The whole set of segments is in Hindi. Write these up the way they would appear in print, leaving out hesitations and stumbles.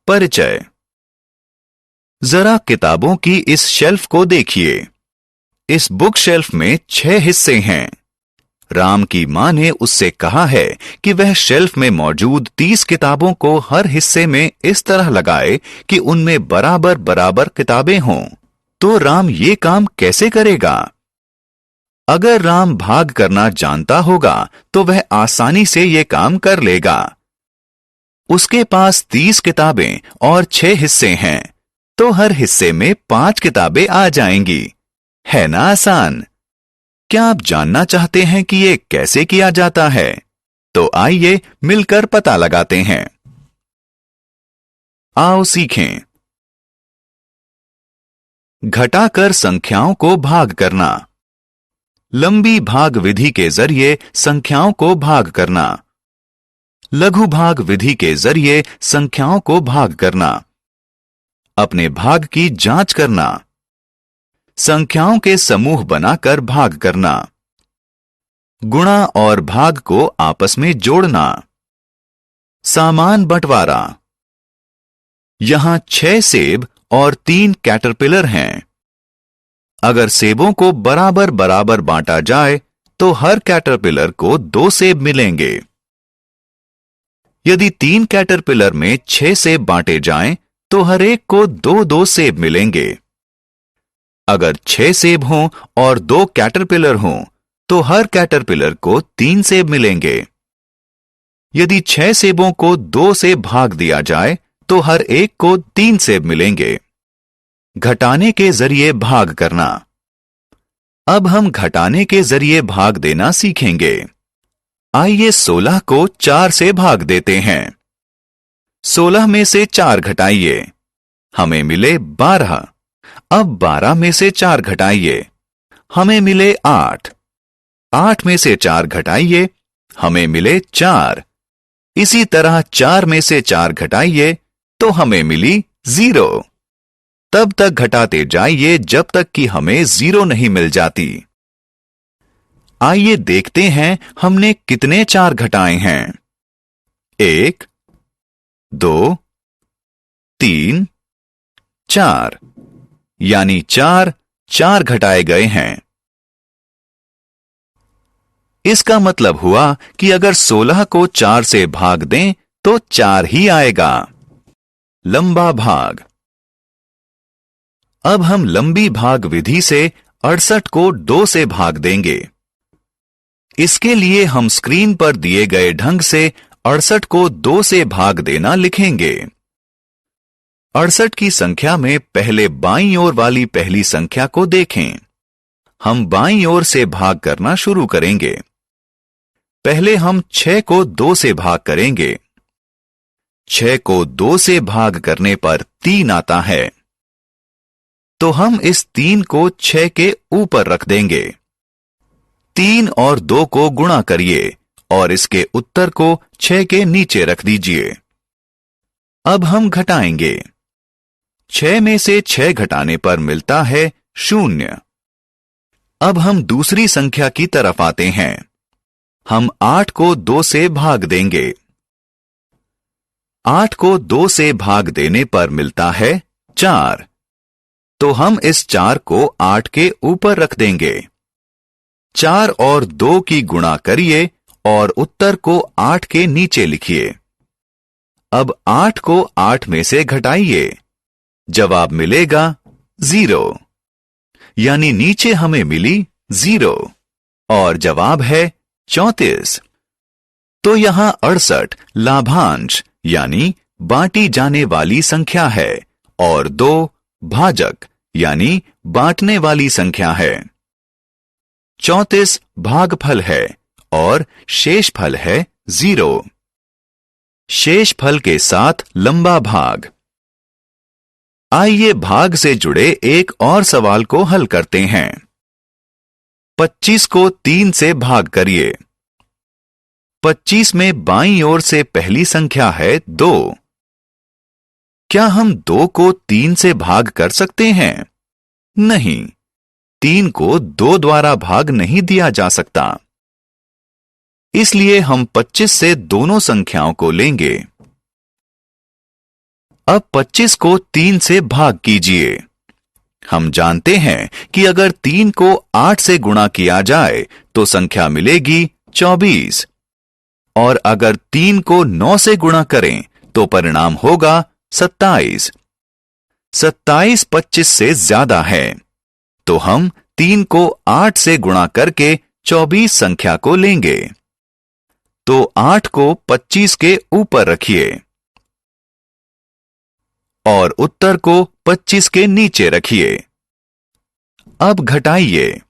परिचय। जरा किताबों की इस शेल्फ को देखिए। इस बुक शेल्फ में 6 हिस्से हैं। राम की मां ने उससे कहा है कि वह शेल्फ में मौजूद 30 किताबों को हर हिस्से में इस तरह लगाए कि उनमें बराबर बराबर किताबें हों। तो राम ये काम कैसे करेगा? अगर राम भाग करना जानता होगा तो वह आसानी से ये काम कर लेगा। उसके पास 30 किताबें और 6 हिस्से हैं, तो हर हिस्से में 5 किताबें आ जाएंगी। है ना आसान? क्या आप जानना चाहते हैं कि ये कैसे किया जाता है? तो आइए मिलकर पता लगाते हैं। आओ सीखें। घटाकर संख्याओं को भाग करना। लंबी भाग विधि के जरिए संख्याओं को भाग करना। लघु भाग विधि के जरिए संख्याओं को भाग करना। अपने भाग की जांच करना। संख्याओं के समूह बनाकर भाग करना। गुणा और भाग को आपस में जोड़ना। सामान बंटवारा। यहां 6 सेब और 3 कैटरपिलर हैं। अगर सेबों को बराबर बराबर बांटा जाए तो हर कैटरपिलर को 2 सेब मिलेंगे। यदि 3 कैटरपिलर में 6 सेब बांटे जाएं तो हर एक को 2-2 सेब मिलेंगे। अगर 6 सेब हों और 2 कैटरपिलर हों तो हर कैटरपिलर को 3 सेब मिलेंगे। यदि 6 सेबों को 2 से भाग दिया जाए तो हर एक को 3 सेब मिलेंगे। घटाने के जरिए भाग करना। अब हम घटाने के जरिए भाग देना सीखेंगे। आइए 16 को 4 से भाग देते हैं। 16 में से 4 घटाइए, हमें मिले 12। अब 12 में से 4 घटाइए, हमें मिले 8। 8 में से 4 घटाइए, हमें मिले 4। इसी तरह 4 में से 4 घटाइए तो हमें मिली 0। तब तक घटाते जाइए जब तक कि हमें 0 नहीं मिल जाती। आइए देखते हैं हमने कितने 4 घटाए हैं। 1, 2, 3, 4, यानी 4 घटाए गए हैं। इसका मतलब हुआ कि अगर 16 को 4 से भाग दें तो 4 ही आएगा। लंबा भाग। अब हम लंबी भाग विधि से 68 को 2 से भाग देंगे। इसके लिए हम स्क्रीन पर दिए गए ढंग से 68 को 2 से भाग देना लिखेंगे। 68 की संख्या में पहले बाईं ओर वाली पहली संख्या को देखें। हम बाईं ओर से भाग करना शुरू करेंगे। पहले हम 6 को 2 से भाग करेंगे। 6 को 2 से भाग करने पर 3 आता है, तो हम इस 3 को 6 के ऊपर रख देंगे। 3 और 2 को गुणा करिए और इसके उत्तर को 6 के नीचे रख दीजिए। अब हम घटाएंगे। 6 में से 6 घटाने पर मिलता है 0। अब हम दूसरी संख्या की तरफ आते हैं। हम 8 को 2 से भाग देंगे। 8 को 2 से भाग देने पर मिलता है 4, तो हम इस 4 को 8 के ऊपर रख देंगे। 4 और 2 की गुणा करिए और उत्तर को 8 के नीचे लिखिए। अब 8 को 8 में से घटाइए, जवाब मिलेगा 0, यानी नीचे हमें मिली 0 और जवाब है 34। तो यहां 68 लाभांश यानी बांटी जाने वाली संख्या है और 2 भाजक यानी बांटने वाली संख्या है। 34 भागफल है और शेषफल है 0। शेषफल के साथ लंबा भाग। आइए भाग से जुड़े एक और सवाल को हल करते हैं। 25 को 3 से भाग करिए। 25 में बाईं ओर से पहली संख्या है 2। क्या हम 2 को 3 से भाग कर सकते हैं? नहीं, 3 को 2 द्वारा भाग नहीं दिया जा सकता। इसलिए हम 25 से दोनों संख्याओं को लेंगे। अब 25 को 3 से भाग कीजिए। हम जानते हैं कि अगर 3 को 8 से गुणा किया जाए तो संख्या मिलेगी 24, और अगर 3 को 9 से गुणा करें तो परिणाम होगा 27। 27 25 से ज्यादा है, तो हम 3 को 8 से गुणा करके 24 संख्या को लेंगे। तो 8 को 25 के ऊपर रखिए और उत्तर को 25 के नीचे रखिए। अब घटाइए।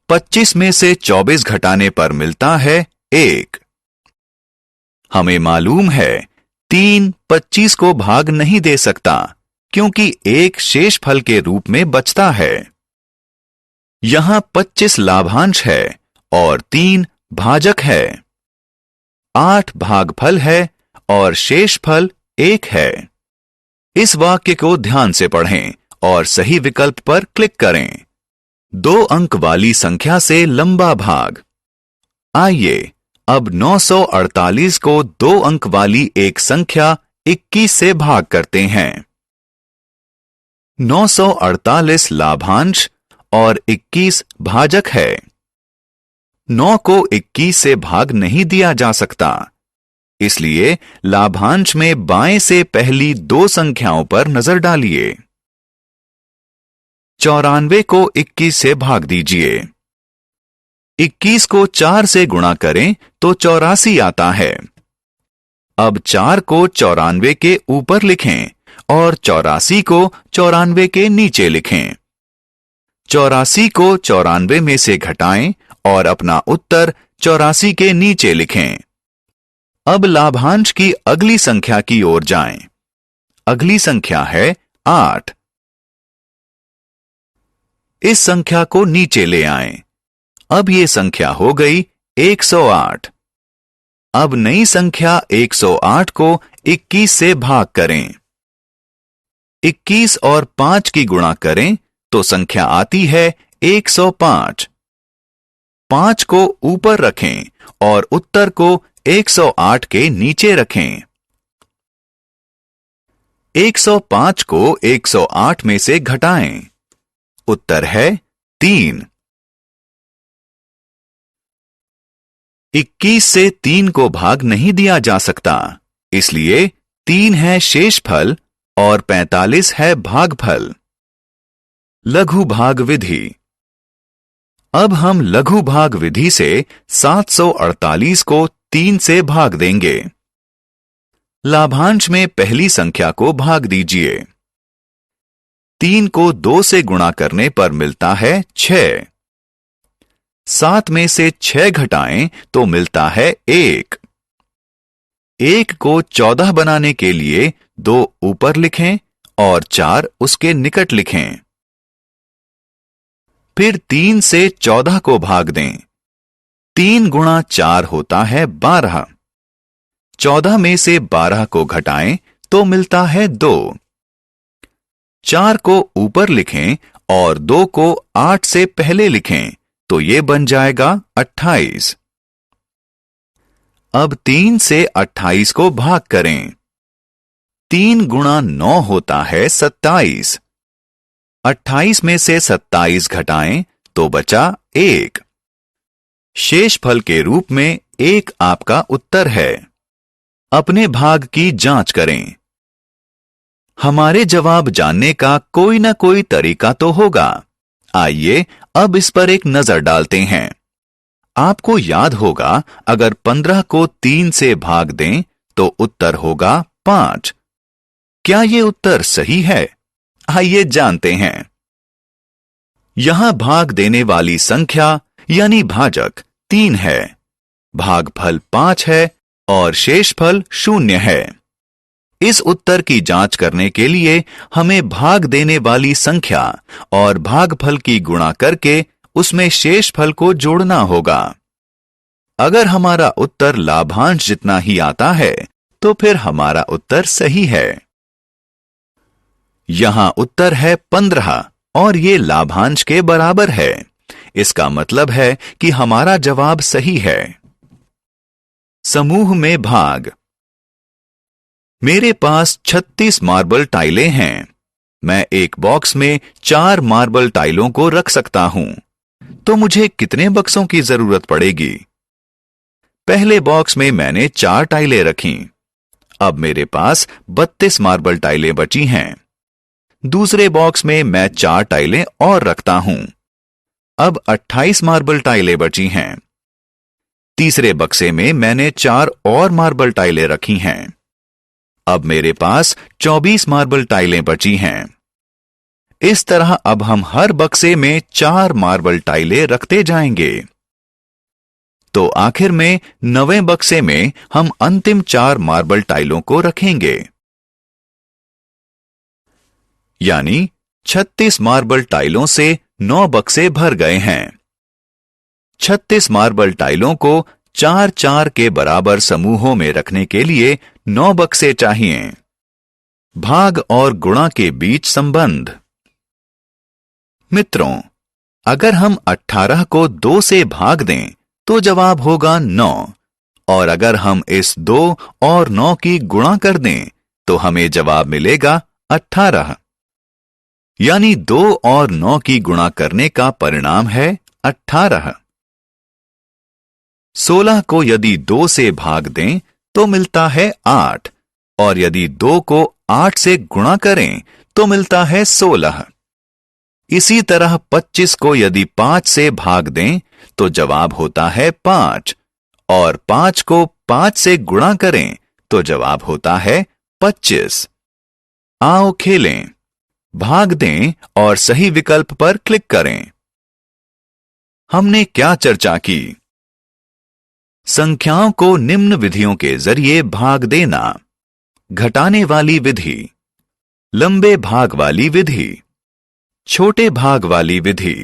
25 में से 24 घटाने पर मिलता है 1। हमें मालूम है 3 25 को भाग नहीं दे सकता, क्योंकि 1 शेष फल के रूप में बचता है। यहां 25 लाभांश है और 3 भाजक है। 8 भागफल है और शेष फल 1 है। इस वाक्य को ध्यान से पढ़ें और सही विकल्प पर क्लिक करें। 2 अंक वाली संख्या से लंबा भाग। आइए अब 948 को 2 अंक वाली एक संख्या 21 से भाग करते हैं। 948 लाभांश और 21 भाजक है। 9 को 21 से भाग नहीं दिया जा सकता, इसलिए लाभांश में बाएं से पहली 2 संख्याओं पर नजर डालिए। 94 को 21 से भाग दीजिए। 21 को 4 से गुणा करें तो 84 आता है। अब 4 को 94 के ऊपर लिखें और 84 को 94 के नीचे लिखें। 84 को 94 में से घटाएं और अपना उत्तर 84 के नीचे लिखें। अब लाभांश की अगली संख्या की ओर जाएं। अगली संख्या है 8। इस संख्या को नीचे ले आएं। अब ये संख्या हो गई 108। अब नई संख्या 108 को 21 से भाग करें। 21 और 5 की गुणा करें तो संख्या आती है 105। 5 को ऊपर रखें और उत्तर को 108 के नीचे रखें। 105 को 108 में से घटाएं। उत्तर है 3। 21 से 3 को भाग नहीं दिया जा सकता, इसलिए 3 है शेषफल और 45 है भागफल। लघु भाग विधि। अब हम लघु भाग विधि से 748 को 3 से भाग देंगे। लाभांश में पहली संख्या को भाग दीजिए। 3 को 2 से गुणा करने पर मिलता है 6। 7 में से 6 घटाएं तो मिलता है 1। 1 को 14 बनाने के लिए 2 ऊपर लिखें और 4 उसके निकट लिखें। फिर 3 से 14 को भाग दें। 3 गुणा 4 होता है 12। 14 में से 12 को घटाएं तो मिलता है 2। 4 को ऊपर लिखें और 2 को 8 से पहले लिखें तो ये बन जाएगा 28। अब 3 से 28 को भाग करें। 3 गुणा 9 होता है 27। 28 में से 27 घटाएं तो बचा 1। शेष फल के रूप में 1 आपका उत्तर है। अपने भाग की जांच करें। हमारे जवाब जानने का कोई ना कोई तरीका तो होगा। आइए अब इस पर एक नजर डालते हैं। आपको याद होगा अगर 15 को 3 से भाग दें तो उत्तर होगा 5। क्या ये उत्तर सही है? आइए जानते हैं। यहां भाग देने वाली संख्या यानी भाजक 3 है, भागफल 5 है और शेषफल 0 है। इस उत्तर की जांच करने के लिए हमें भाग देने वाली संख्या और भागफल की गुणा करके उसमें शेषफल को जोड़ना होगा। अगर हमारा उत्तर लाभांश जितना ही आता है तो फिर हमारा उत्तर सही है। यहां उत्तर है 15 और ये लाभांश के बराबर है। इसका मतलब है कि हमारा जवाब सही है। समूह में भाग। मेरे पास 36 मार्बल टाइलें हैं। मैं एक बॉक्स में 4 मार्बल टाइलों को रख सकता हूं। तो मुझे कितने बक्सों की जरूरत पड़ेगी? पहले बॉक्स में मैंने 4 टाइलें रखीं। अब मेरे पास 32 मार्बल टाइलें बची हैं। दूसरे बॉक्स में मैं 4 टाइलें और रखता हूं। अब 28 मार्बल टाइलें बची हैं। तीसरे बक्से में मैंने 4 और मार्बल टाइलें रखी हैं। अब मेरे पास 24 मार्बल टाइलें बची हैं। इस तरह अब हम हर बक्से में 4 मार्बल टाइलें रखते जाएंगे। तो आखिर में 9वें बक्से में हम अंतिम 4 मार्बल टाइलों को रखेंगे। यानी 36 मार्बल टाइलों से 9 बक्से भर गए हैं। 36 मार्बल टाइलों को 4-4 के बराबर समूहों में रखने के लिए 9 बक्से चाहिए। भाग और गुणा के बीच संबंध। मित्रों, अगर हम 18 को 2 से भाग दें तो जवाब होगा 9, और अगर हम इस 2 और 9 की गुणा कर दें तो हमें जवाब मिलेगा 18। यानी 2 और 9 की गुणा करने का परिणाम है 18। 16 को यदि 2 से भाग दें तो मिलता है 8, और यदि 2 को 8 से गुणा करें तो मिलता है 16। इसी तरह 25 को यदि 5 से भाग दें तो जवाब होता है 5, और 5 को 5 से गुणा करें तो जवाब होता है 25। आओ खेलें। भाग दें और सही विकल्प पर क्लिक करें। हमने क्या चर्चा की? संख्याओं को निम्न विधियों के जरिए भाग देना। घटाने वाली विधि, लंबे भाग वाली विधि, छोटे भाग वाली विधि।